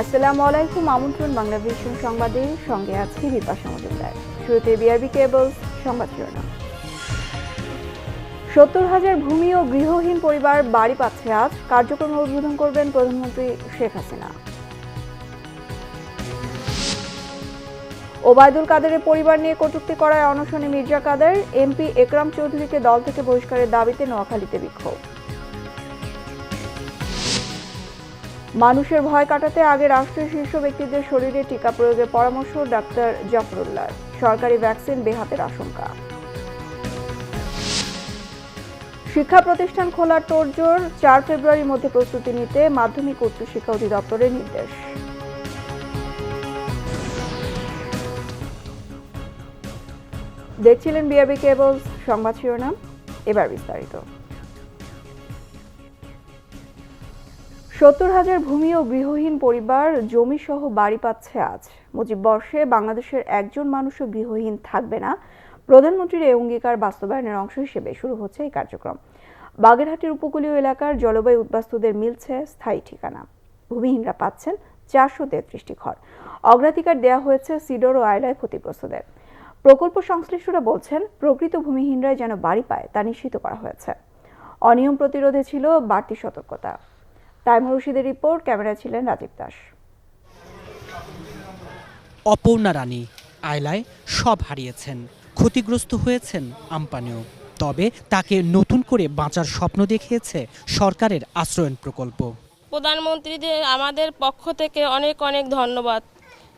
আসসালামু আলাইকুম। আমন্ত্রণ বাংলা ভিশন সংবাদে, সঙ্গে আছি বিপাশা মজুমদার। শুরুতে বিআরবি কেবলস সংবাদ শিরোনাম। ৭০,০০০ ভূমি ও গৃহহীন পরিবার বাড়ি পাচ্ছে আজ। কার্যক্রম উদ্বোধন করবেন প্রধানমন্ত্রী শেখ হাসিনা। ওবায়দুল কাদেরের পরিবার নিয়ে কটূক্তি করায় অনশনে মির্জা কাদের। এমপি একরাম চৌধুরীকে দল থেকে বহিষ্কারের দাবিতে নোয়াখালীতে বিক্ষোভ। মানুষের ভয় কাটাতে আগে রাষ্ট্রের শীর্ষ ব্যক্তিদের শরীরে টিকা প্রয়োগের পরামর্শ ডাক্তার জাফরুল্লাহ। সরকারি ভ্যাকসিন বেহাতের আশঙ্কা। শিক্ষা প্রতিষ্ঠান খোলার তোড়জোড়, ৪ ফেব্রুয়ারির মধ্যে প্রস্তুতি নিতে মাধ্যমিক উচ্চশিক্ষা অধিদপ্তরের নির্দেশ। দেখছিলেন বিআরবি কেবলস সংবাদ শিরোনাম, এবার বিস্তারিত। ৭০,০০০ ভূমি ও গৃহহীন পরিবার জমি সহ বাড়ি পাচ্ছে আজ। মুজিব বর্ষে বাংলাদেশের একজন মানুষও গৃহহীন থাকবে না, প্রধানমন্ত্রীর এই অঙ্গীকার বাস্তবায়নের অংশ হিসেবে শুরু হচ্ছে এই কার্যক্রম। বাগেরহাটের উপকূলীয় এলাকার জলবায়ু উদ্বাস্তুদের মিলছে স্থায়ী ঠিকানা। ভূমিহীনরা পাচ্ছেন ৪৩৩টি ঘর। অগ্রাধিকার দেওয়া হয়েছে সিডর ও আইলায় ক্ষতিগ্রস্তদের। প্রকল্প সংশ্লিষ্টরা বলছেন, প্রকৃত ভূমিহীনরাই যেন বাড়ি পায় তা নিশ্চিত করা হয়েছে। অনিয়ম প্রতিরোধে ছিল বাড়তি সতর্কতা। তাইমুর রশিদের রিপোর্ট, ক্যামেরায় ছিলেন রাজীব দাস। অপর্ণা রানী আয়লায় সব হারিয়েছেন, ক্ষতিগ্রস্ত হয়েছেন আমপানেও। তবে তাকে নতুন করে বাঁচার স্বপ্ন দেখিয়েছে সরকারের আশ্রয়ণ প্রকল্প। প্রধানমন্ত্রীদের আমাদের পক্ষ থেকে অনেক অনেক ধন্যবাদ।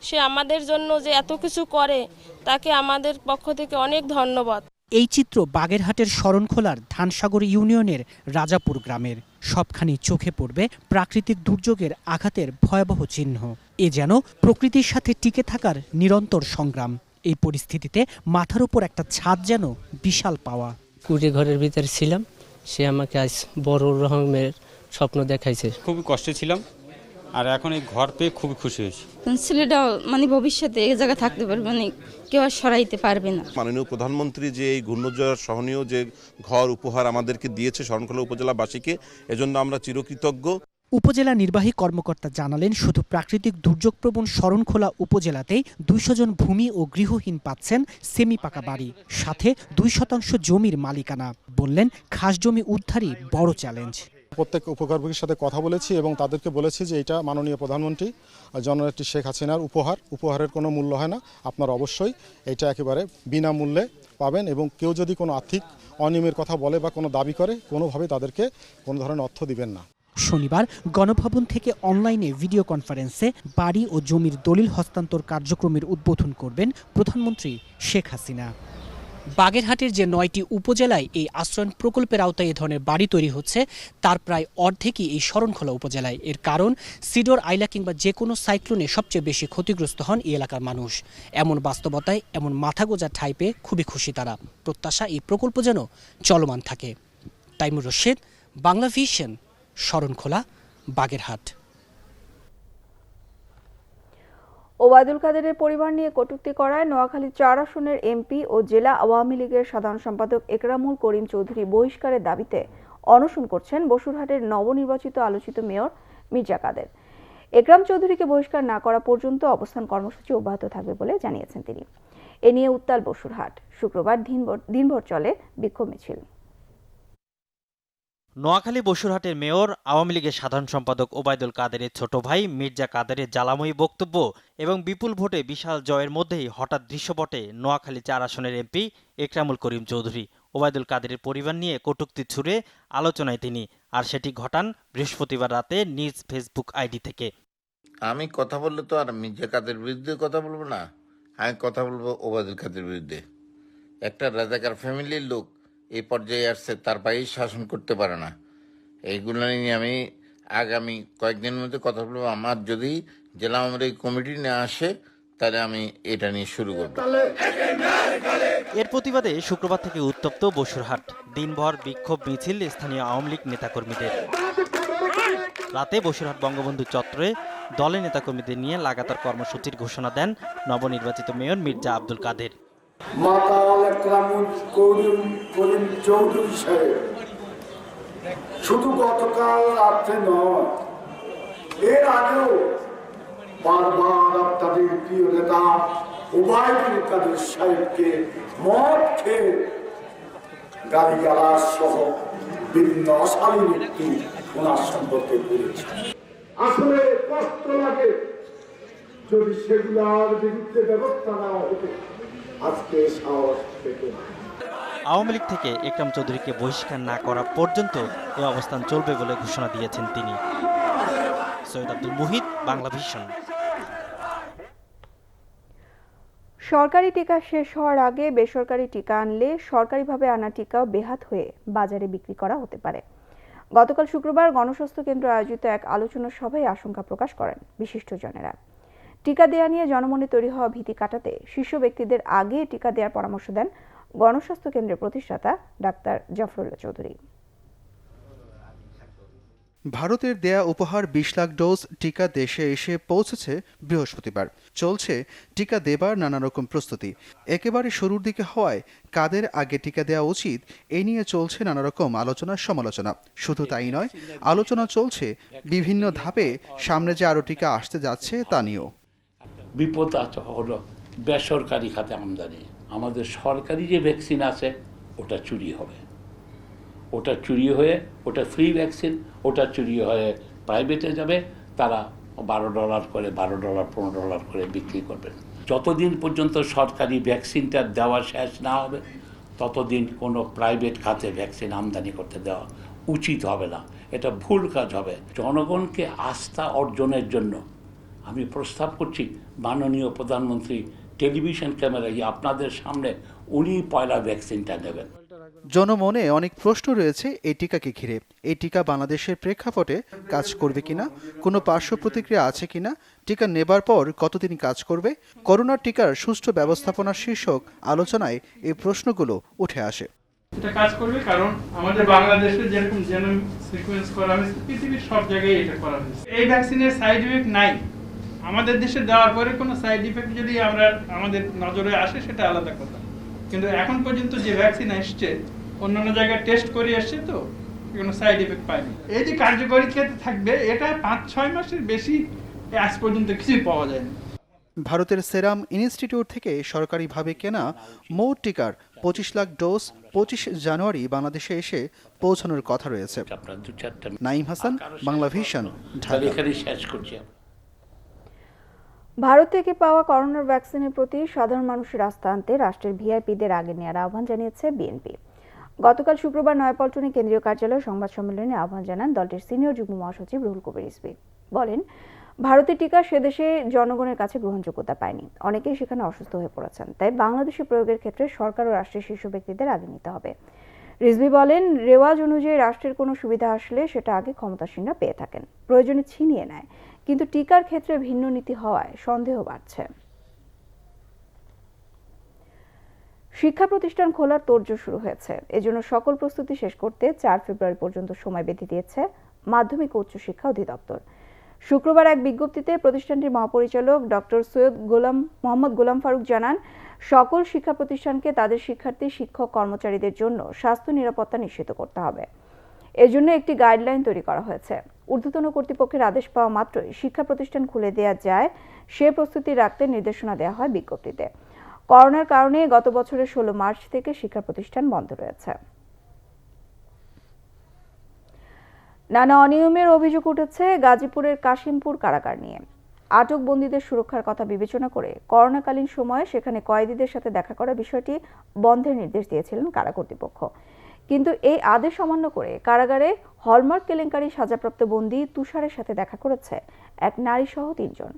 সে আমাদের জন্য যে এত কিছু করে, তাকে আমাদের পক্ষ থেকে অনেক ধন্যবাদ। এই চিত্র বাগেরহাটের শরণখোলার ধানসাগর ইউনিয়নের রাজাপুর গ্রামের। সবখানি চোখে পড়বে প্রাকৃতিক দুর্যোগের আঘাতের ভয়াবহ চিহ্ন। এ যেন প্রকৃতির সাথে টিকে থাকার নিরন্তর সংগ্রাম। এই পরিস্থিতিতে মাথার উপর একটা ছাদ যেন বিশাল পাওয়া। কুড়ে ঘরের ভিতরে ছিলাম, সে আমাকে আজ বড় রকমের স্বপ্ন দেখাইছে। খুবই কষ্টে ছিলাম, আর এখন এই ঘর পেয়ে খুবই খুশি হয়েছি। ছেলেটা ভবিষ্যতে এই জায়গায় থাকতে পারবে, কেউ আর সরাইতে পারবে না। মাননীয় প্রধানমন্ত্রী যে এই ঘূর্ণিঝড় সহনীয় যে ঘর উপহার আমাদেরকে দিয়েছে শরণখোলা উপজেলাবাসীকে, এজন্য আমরা চিরকৃতজ্ঞ। উপজেলা নির্বাহী কর্মকর্তা জানালেন, শুধু প্রাকৃতিক দুর্যোগপ্রবণ শরণখোলা উপজেলাতেই ২০০ জন ভূমি ও গৃহহীন পাচ্ছেন সেমি পাকা বাড়ি, সাথে ২% জমির মালিকানা। বললেন, খাস জমি উদ্ধারই বড় চ্যালেঞ্জ। প্রত্যেক উপকারভোগীর সাথে কথা বলেছি এবং তাদেরকে বলেছি যে এটা মাননীয় প্রধানমন্ত্রী জননেত্রী শেখ হাসিনার উপহারের কোনো মূল্য হয় না। আপনারা অবশ্যই এটা একেবারে বিনামূল্যে পাবেন, এবং কেউ যদি কোনো আর্থিক অনিয়মের কথা বলে বা কোনো দাবি করে, কোনোভাবে তাদেরকে কোনো ধরনের অর্থ দিবেন না। শনিবার গণভবন থেকে অনলাইনে ভিডিও কনফারেন্সে বাড়ি ও জমির দলিল হস্তান্তর কার্যক্রমের উদ্বোধন করবেন প্রধানমন্ত্রী শেখ হাসিনা। বাগেরহাটের যে ৯টি উপজেলায় এই আশ্রয়ণ প্রকল্পের আওতায় এ ধরনের বাড়ি তৈরি হচ্ছে, তার প্রায় অর্ধেকই এই শরণখোলা উপজেলায়। এর কারণ, সিডর, আইলা কিংবা যে কোনো সাইক্লোনে সবচেয়ে বেশি ক্ষতিগ্রস্ত হন এই এলাকার মানুষ। এমন বাস্তবতায় এমন মাথা গোঁজার ঠাঁই পেয়ে খুবই খুশি তারা। প্রত্যাশা, এই প্রকল্প যেন চলমান থাকে। তাইমুর রশিদ, বাংলা ভিশন, শরণখোলা, বাগেরহাট। ওবায়দুল কাদেরের পরিবার নিয়ে কটূক্তি করায় নোয়াখালী ৪ আসনের এমপি ও জেলা আওয়ামী লীগের সাধারণ সম্পাদক একরামুল করিম চৌধুরী বহিষ্কারের দাবিতে অনশন করছেন বসুরহাটের নবনির্বাচিত আলোচিত মেয়র মির্জা কাদের। একরাম চৌধুরীকে বহিষ্কার না করা পর্যন্ত অবস্থান কর্মসূচি অব্যাহত থাকবে বলে জানিয়েছেন তিনি। এ নিয়ে উত্তাল বসুরহাট। শুক্রবার দিনভর চলে বিক্ষোভ মিছিল। নোয়াখালী বসুরহাটের মেয়র আওয়ামী লীগের সাধারণ সম্পাদক ওবায়দুল কাদেরের ছোট ভাই মির্জা কাদেরের জ্বালাময়ী বক্তব্য এবং বিপুল ভোটে বিশাল জয়ের মধ্যেই হঠাৎ দৃশ্যপটে নোয়াখালী ৪ আসনের এমপি একরামুল করিম চৌধুরী। ওবায়দুল কাদেরের পরিবার নিয়ে কটূক্তি ছুড়ে আলোচনায় তিনি, আর সেটি ঘটান বৃহস্পতিবার রাতে নিজ ফেসবুক আইডি থেকে। আমি কথা বললে তো আর মির্জা কাদের বিরুদ্ধে কথা বলবো না, আমি কথা বলবো ওবায়দুল কাদের বিরুদ্ধে। একটা রাজাকার ফ্যামিলির লোক এই পর্যায়ে আসছে, তার ভাই শাসন করতে পারে না। এইগুলো নিয়ে আমি আগামী কয়েকদিনের মধ্যে কথা বলবো। আমার যদি জেলা আওয়ামী কমিটি নিয়ে আসে, তাহলে আমি এটা নিয়ে শুরু করব। এর প্রতিবাদে শুক্রবার থেকে উত্তপ্ত বসুরহাট। দিনভর বিক্ষোভ মিছিল স্থানীয় আওয়ামী লীগ নেতাকর্মীদের। রাতে বসুরহাট বঙ্গবন্ধু চত্বরে দলের নেতাকর্মীদের নিয়ে লাগাতার কর্মসূচির ঘোষণা দেন নবনির্বাচিত মেয়র মির্জা আব্দুল কাদের। শুধু গতকাল রাত্রে নয়, এর আগেও বারবার আপনাদের প্রিয় নেতা ওবায়দুল কাদের সাহেবকে মদ খেয়ে গালিগালাজ সহ বিভিন্ন অশালীন উক্তি ওনার সম্পর্কে বলেছে। আসলে কষ্ট লাগে, যদি সেগুলোর বিরুদ্ধে ব্যবস্থা নেওয়া হতো আজকে সাহস পেত না। আওয়ামী লীগ থেকে একরাম চৌধুরীকে বহিষ্কার না করা পর্যন্ত এই অবস্থান চলবে বলে ঘোষণা দিয়েছেন তিনি। সৈয়দ আব্দুল মুহিত, বাংলা ভিশন। সরকারি টিকা শেষ হওয়ার আগে বেসরকারি টিকা আনলে সরকারিভাবে আনা টিকাও বেহাত হয়ে বাজারে বিক্রি করা হতে পারে। গতকাল শুক্রবার গণস্বাস্থ্য কেন্দ্র আয়োজিত এক আলোচনা সভায় আশঙ্কা প্রকাশ করেন বিশিষ্টজনেরা। টিকা দেয়া নিয়ে জনমনে তৈরি হওয়া ভীতি কাটাতে শীর্ষ ব্যক্তিদের আগে টিকা দেওয়ার পরামর্শ দেন গণস্বাস্থ্য কেন্দ্রের প্রতিষ্ঠাতা ডাক্তার জাফরুল্লাহ চৌধুরী। ভারতের দেয়া উপহার 20 লাখ ডোজ টিকা দেশে এসে পৌঁছেছে বৃহস্পতিবার। চলছে টিকা দেবার নানা রকম প্রস্তুতি। একেবারে শুরুর দিকে হওয়ায় কাদের আগে টিকা দেওয়া উচিত এ নিয়ে চলছে নানা রকম আলোচনা সমালোচনা। শুধু তাই নয়, আলোচনা চলছে বিভিন্ন ধাপে সামনে যে আরও টিকা আসতে যাচ্ছে তা নিয়েও। বিপদ হলো বেসরকারি খাতে আমদানি। আমাদের সরকারি যে ভ্যাকসিন আছে ওটা চুরি হবে, ওটা চুরি হয়ে ওটা ফ্রি ভ্যাকসিন, ওটা চুরি হয়ে প্রাইভেটে যাবে, তারা $12 করে $12 $15 করে বিক্রি করবেন। যতদিন পর্যন্ত সরকারি ভ্যাকসিনটা দেওয়া শেষ না হবে ততদিন কোনো প্রাইভেট খাতে ভ্যাকসিন আমদানি করতে দেওয়া উচিত হবে না। এটা ভুল কাজ হবে। জনগণকে আস্থা অর্জনের জন্য আমি প্রস্তাব করছি মাননীয় প্রধানমন্ত্রী টেলিভিশন ক্যামেরায় আপনাদের সামনে উনি পয়লা ভ্যাকসিনটা নেবেন। জনমনে অনেক প্রশ্ন রয়েছে এই টিকাকে ঘিরে। এই টিকা বাংলাদেশের প্রেক্ষাপটে কাজ করবে কিনা, কোনো পার্শ্ব প্রতিক্রিয়া আছে কিনা, টিকা নেবার পর কতদিন কাজ করবে, করোনার টিকার সুষ্ঠু ব্যবস্থাপনা শীর্ষক আলোচনায় এই প্রশ্নগুলো উঠে আসে। এটা কাজ করবে কারণ আমাদের বাংলাদেশে যেরকম জেনোম সিকোয়েন্স করা হয়েছে পৃথিবীর সব জায়গায় এটা করা হয়েছে। এই ভ্যাকসিনের সাইড ইফেক্ট নাই। আমাদের দেশে দেওয়ার পরে কোনো সাইড ইফেক্ট যদি আমাদের নজরে আসে সেটা আলাদা কথা, কিন্তু এখন পর্যন্ত যে ভ্যাকসিন আসছে অন্যান্য জায়গায় টেস্ট করে আসছে তো কোনো সাইড ইফেক্ট পায়নি। এই যে কার্যকারিতা থাকবে এটা 5-6 মাসের বেশি আজ পর্যন্ত কিছুই পাওয়া যায়নি। ভারতের সেরাম ইনস্টিটিউট থেকে সরকারিভাবে কেনা মোট টিকার 25 লাখ ডোজ 25 জানুয়ারি বাংলাদেশে এসে পৌঁছানোর কথা রয়েছে। নাইম হাসান, বাংলা ভিশন, ঢাকা। ভারত থেকে পাওয়া করোনার ভ্যাকসিনের প্রতি সাধারণ মানুষের আস্থা আনতে রাষ্ট্রের ভিআইপিদের আগে নেওয়ার আহ্বান জানিয়েছে বিএনপি। গতকাল শুক্রবার নয়াপল্টনে কেন্দ্রীয় কার্যালয়ে সংবাদ সম্মেলনে আহ্বান জানান দলটির সিনিয়র যুগ্ম মহাসচিব রুহুল কবির রিজভী। বলেন, ভারতের টিকা সে দেশে জনগণের কাছে গ্রহণযোগ্যতা পায়নি, অনেকেই সেখানে অসুস্থ হয়ে পড়েছেন। তাই বাংলাদেশে প্রয়োগের ক্ষেত্রে সরকার ও রাষ্ট্রের শীর্ষ ব্যক্তিদের আগে নিতে হবে। রিজভী বলেন, রেওয়াজ অনুযায়ী রাষ্ট্রের কোনো সুবিধা আসলে সেটা আগে ক্ষমতাসীনরা পেয়ে থাকেন, প্রয়োজনে ছিনিয়ে নেয়, কিন্তু টিকার ক্ষেত্রে ভিন্ন নীতি হওয়ায় সন্দেহ বাড়ছে। শিক্ষা প্রতিষ্ঠান খোলার তোড়জোড় শুরু হয়েছে। এজন্য সকল প্রস্তুতি শেষ করতে 4 ফেব্রুয়ারি পর্যন্ত সময় বেঁধে দিয়েছে মাধ্যমিক ও উচ্চ শিক্ষা অধিদপ্তর। শুক্রবার এক বিজ্ঞপ্তিতে প্রতিষ্ঠানটির মহাপরিচালক ডক্টর সৈয়দ মোহাম্মদ গোলাম ফারুক জানান, সকল শিক্ষা প্রতিষ্ঠানকে তাদের শিক্ষার্থী, শিক্ষক, কর্মচারীদের জন্য স্বাস্থ্য নিরাপত্তা নিশ্চিত করতে হবে। এজন্য একটি গাইডলাইন তৈরি করা হয়েছে। ঊর্ধ্বতন কর্তৃপক্ষের আদেশ পাওয়া মাত্রই শিক্ষা প্রতিষ্ঠান খুলে দেওয়া যায় সে প্রস্তুতি রাখতে নির্দেশনা দেওয়া হয় বিজ্ঞপ্তিতে। করোনার কারণে গত বছরের 16 মার্চ থেকে শিক্ষা প্রতিষ্ঠান বন্ধ রয়েছে। নানা অনিয়মের অভিযোগ উঠেছে গাজীপুরের কাশিমপুর কারাগার নিয়ে। আটক বন্দীদের সুরক্ষার কথা বিবেচনা করে করোনাকালীন সময়ে সেখানে কয়েদিদের সাথে দেখা করার বিষয়টি বন্ধের নির্দেশ দিয়েছিলেন কারা কর্তৃপক্ষ। কিন্তু এই আদেশ অমান্য করে কারাগারে হলমার্ক কেলেঙ্কারি সাজাপ্রাপ্ত বন্দী তুষারের সাথে দেখা করেছে এক নারী সহ 3 জন।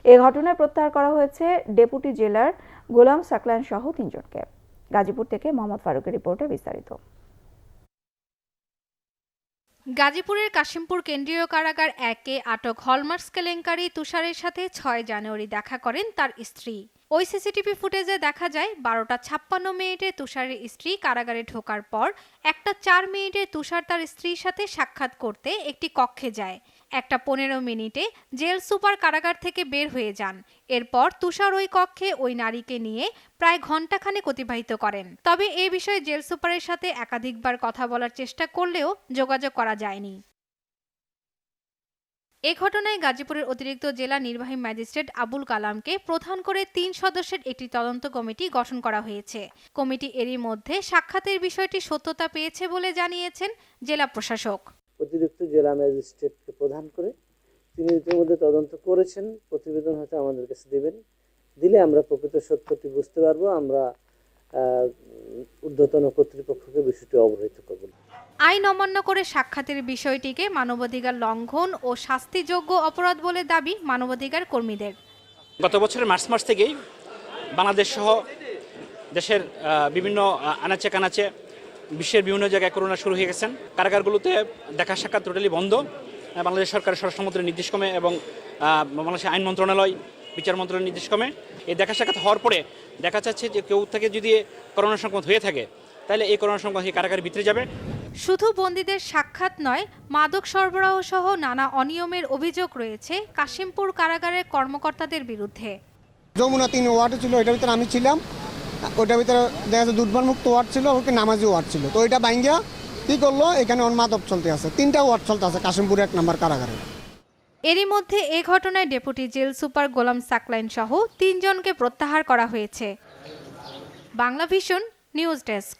এ ঘটনায় প্রত্যাহার করা হয়েছে ডেপুটি জেলার গোলাম সাকলান সহ 3 জনকে। গাজীপুর থেকে মোহাম্মদ ফারুকের রিপোর্টে বিস্তারিত। গাজীপুরের কাশিমপুর কেন্দ্রীয় কারাগার 1-এ আটক হলমার্ক কেলেঙ্কারি তুষারের সাথে 6 জানুয়ারি দেখা করেন তার স্ত্রী। ওই সিসিটিভি ফুটেজে দেখা যায় 12টা 56 মিনিটে তুষারের স্ত্রী কারাগারে ঢোকার পর 1টা 4 মিনিটে তুষার তার স্ত্রীর সাথে সাক্ষাৎ করতে একটি কক্ষে যায়। 1টা 15 মিনিটে জেল সুপার কারাগার থেকে বের হয়ে যান। এরপর তুষার ওই কক্ষে ওই নারীকে নিয়ে প্রায় ঘণ্টাখানেক অতিবাহিত করেন। তবে এ বিষয়ে জেল সুপারের সাথে একাধিকবার কথা বলার চেষ্টা করলেও যোগাযোগ করা যায়নি। এ ঘটনায় গাজীপুরের অতিরিক্ত জেলা নির্বাহী ম্যাজিস্ট্রেট আবুল কালামকে প্রধান করে 3 সদস্যের একটি তদন্ত কমিটি গঠন করা হয়েছে। কমিটি এরই মধ্যে সাক্ষাতের বিষয়টি সত্যতা পেয়েছে বলে জানিয়েছেন জেলা প্রশাসক। অতিরিক্ত জেলা ম্যাজিস্ট্রেটকে প্রধান করে তিনি ইতিমধ্যে তদন্ত করেছেন, প্রতিবেদন হয়তো আমাদের কাছে দেবেন, দিলে আমরা প্রকৃত সত্যটি বুঝতে পারবো, আমরা ঊর্ধ্বতন কর্তৃপক্ষকে বিষয়টি অবহিত করব। আইন অমান্য করে সাক্ষাতের বিষয়টিকে মানবাধিকার লঙ্ঘন ও শাস্তিযোগ্য অপরাধ বলে দাবি মানবাধিকার কর্মীদের। গত বছরের মার্চ মাস থেকেই বাংলাদেশ সহ দেশের বিভিন্ন আনাচে কানাচে বিশ্বের বিভিন্ন জায়গায় করোনা শুরু হয়ে গেছেন। কারাগারগুলোতে দেখা সাক্ষাৎ টোটালি বন্ধ। বাংলাদেশ সরকারের স্বরাষ্ট্রমন্ত্রীর নির্দেশক্রমে এবং বাংলাদেশের আইন মন্ত্রণালয়, বিচার মন্ত্রণালয়ের নির্দেশক্রমে এই দেখা সাক্ষাৎ হওয়ার পরে দেখা যাচ্ছে যে কেউ থেকে যদি করোনা সংক্রমণ হয়ে থাকে তাহলে এই করোনা সংক্রমণ কারাগারের ভিতরে যাবে। শুধু বন্দীদের সাক্ষাৎ নয়, মাদক সরবরাহ সহ নানা অনিয়মের অভিযোগ রয়েছে কাশিমপুর কারাগারের কর্মকর্তাদের বিরুদ্ধে। যমুনা 3 ওয়ার্ডে ছিল, এটার ভিতরে আমি ছিলাম। ওইটার ভিতরে দেখা যাচ্ছে দুধবান মুক্ত ওয়ার্ড ছিল, ওকে নামাজি ওয়ার্ড ছিল। তো ওইটা ভাঙ্গিয়া কি করলো, এখানে মাদক চলতে আছে। 3টা ওয়ার্ড চলতে আছে কাশিমপুর 1 নম্বর কারাগারে। এরই মধ্যে এ ঘটনায় ডেপুটি জেল সুপার গোলাম সাকলাইন সহ 3 জনকে প্রত্যাহার করা হয়েছে। Bangla vision news desk.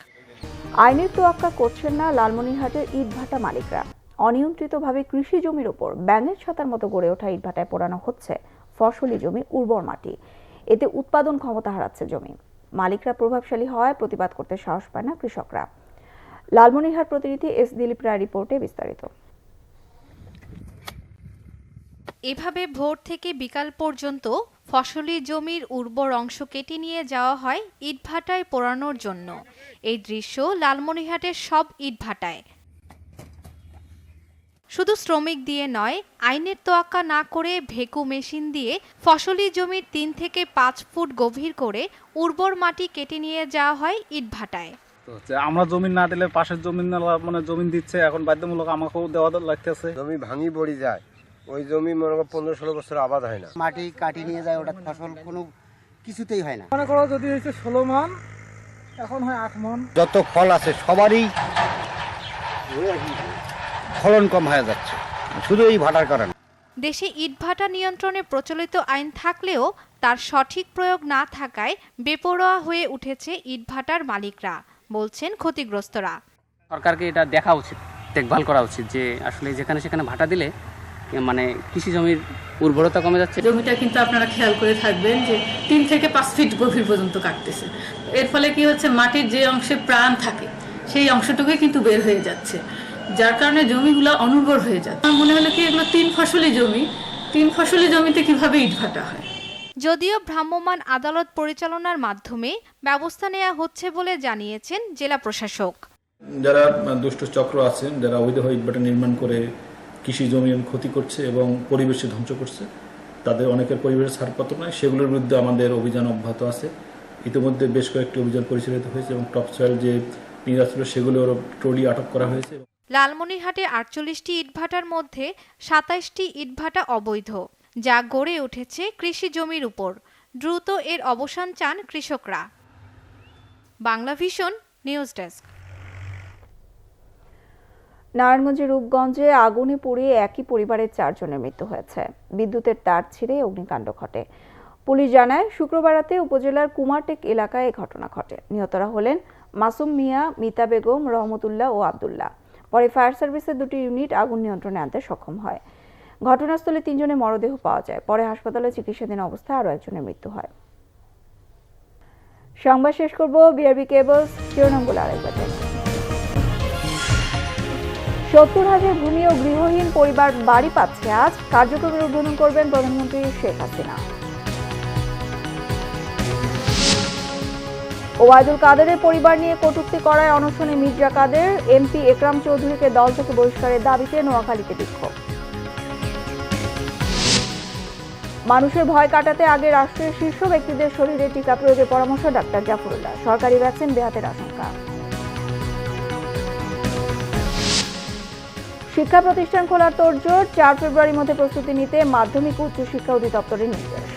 আইনের তোয়াক্কা করছেন না লালমনিরহাটের ইটভাটা মালিকরা। অনিয়ন্ত্রিতভাবে কৃষি জমির ওপর ব্যাঙের ছাতার মতো গড়ে ওঠা ইটভাটায় পোড়ানো হচ্ছে ফসলি জমি, উর্বর মাটি। এতে উৎপাদন ক্ষমতা হারাচ্ছে জমি। মালিকরা প্রভাবশালী হওয়ায় প্রতিবাদ করতে সাহস পায় না কৃষকরা। লালমনিরহাট প্রতিনিধি এস দিলীপ রায় রিপোর্টে বিস্তারিত। এভাবে ভোর থেকে বিকাল পর্যন্ত ফসলি জমির উর্বর অংশ কেটে নিয়ে যাওয়া হয় ইটভাটায় পোড়ানোর জন্য। এই দৃশ্য লালমনিরহাটের সব ইটভাটায়। শুধু শ্রমিক দিয়ে নয়, আইনের তোয়াক্কা না করে ভেকু মেশিন দিয়ে ফসলি জমির 3 থেকে 5 ফুট গভীর করে উর্বর মাটি কেটে নিয়ে যাওয়া হয় ইটভাটায়। আমরা জমি না দিলে পাশের জমিন মানে জমি দিচ্ছে, এখন বাধ্যমূলক আমাকেও দেওয়া লাগতেছে। জমি ভাঙি পড়ে যায়, ওই জমি মনে করো 15-16 বছর আবাদ হয় না। মাটি কাটি নিয়ে যায়, ওটা ফসল কোনো কিছুতেই হয় না। মনে করো যদি হচ্ছে 16 মণ, এখন হয় 8 মণ। যত ফল আছে সবারই ফলন কম হয়ে যাচ্ছে, শুধু এই ভাটার কারণে। দেশে ইটভাটা নিয়ন্ত্রণে প্রচলিত আইন থাকলেও তার সঠিক প্রয়োগ না থাকায় বেপরোয়া হয়ে উঠেছে ইটভাটার মালিকরা, বলছেন ক্ষতিগ্রস্তরা। সরকারকে এটা দেখা উচিত, দেখভাল করা উচিত যে আসলে যেখানে সেখানে ভাটা দিলে মানে কৃষি জমির উর্বরতা কমে যাচ্ছে। জমিটা কিন্তু আপনারা খেয়াল করে থাকবেন যে 3 থেকে 5 ফিট গভীর পর্যন্ত কাটতেছে। এর ফলে কি হচ্ছে, মাটির যে অংশে প্রাণ থাকে সেই অংশটুকুই কিন্তু বের হয়ে যাচ্ছে, যার কারণে জমিগুলো অনুর্বর হয়ে যাচ্ছে। আমার মনে হলো কি এগুলো 3 ফসলি জমি, 3 ফসলি জমিতে কিভাবে ইটভাটা হয়। যদিও ভ্রাম্যমাণ আদালত পরিচালনার মাধ্যমে ব্যবস্থা নেওয়া হচ্ছে বলে জানিয়েছেন জেলা প্রশাসক। যারা দুষ্ট চক্র আছেন, যারা অবৈধভাবে ইটভাটা নির্মাণ করে কৃষি জমি ক্ষতি করছে এবং পরিবেশে ধ্বংস করছে, তাদের অনেকের পরিবেশের ছাড়পত্র নয়, সেগুলোর বিরুদ্ধে আমাদের অভিযান অব্যাহত আছে। ইতিমধ্যে বেশ কয়েকটি অভিযান পরিচালিত হয়েছে এবং টপ সয়েল যে নিরাশ ছিল সেগুলোর ট্রলি আটক করা হয়েছে। লালমনিরহাটে 48টি ইটভাটার মধ্যে 27টি ইটভাটা অবৈধ, যা গড়ে উঠেছে কৃষি জমির উপর। দ্রুত এর অবসান চান কৃষকরা। Bangla vision news desk. নারায়ণগঞ্জের রূপগঞ্জে আগুনে পুড়ে একই পরিবারের 4 জনের মৃত্যু হয়েছে। বিদ্যুতের তার ছিঁড়ে অগ্নিকাণ্ড ঘটে। পুলিশ জানায়, শুক্রবার রাতে উপজেলার কুমারটেক এলাকায় এই ঘটনা ঘটে। নিহতরা হলেন মাসুম মিয়া, মিতা বেগম, রহমতুল্লাহ ও আব্দুল্লাহ। পরে ফায়ার সার্ভিসের 2টি ইউনিট আগুন নিয়ন্ত্রণে আনতে সক্ষম হয়। ঘটনাস্থলে 3 জনের মরদেহ পাওয়া যায়। পরে হাসপাতালে চিকিৎসাধীন অবস্থায় আরও 1 জনের মৃত্যু হয়। সংবাদ শেষ করব বিআরবি কেবলস শিরোনামগুলো আরেকবার। 70,000 ভূমি ও গৃহহীন পরিবার বাড়ি পাচ্ছে আজ। কার্যক্রমের উদ্বোধন করবেন প্রধানমন্ত্রী শেখ হাসিনা। ওবায়দুল কাদেরের পরিবার নিয়ে কটূক্তি করায় অনশনে মির্জা কাদের। এমপি একরাম চৌধুরীকে দল থেকে বহিষ্কারের দাবিতে নোয়াখালীতে বিক্ষোভ। মানুষের ভয় কাটাতে আগে রাষ্ট্রের শীর্ষ ব্যক্তিদের শরীরে টিকা প্রয়োগের পরামর্শ ডাক্তার জাফরুল্লাহ। সরকারি ভ্যাকসিন ব্যাহতের আশঙ্কা। শিক্ষা প্রতিষ্ঠান খোলার তোড়জোড়। 4 ফেব্রুয়ারির মধ্যে প্রস্তুতি নিতে মাধ্যমিক ও উচ্চ শিক্ষা অধিদপ্তরের নির্দেশ।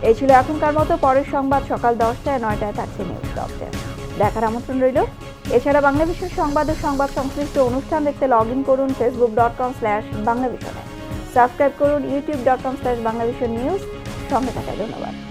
এই ছিল এখনকার মতো। পরের সংবাদ সকাল 10টায় 9টায় থাকছে নিউজ ডেস্ক। দেখার আমন্ত্রণ রইল। এছাড়া বাংলাভিশন সংবাদ ও সংবাদ সংশ্লিষ্ট অনুষ্ঠান দেখতে লগ ইন করুন facebook.com/বাংলাভিশনে। সাবস্ক্রাইব করুন youtube.com/বাংলাভিশন নিউজ। সঙ্গে থাকার ধন্যবাদ।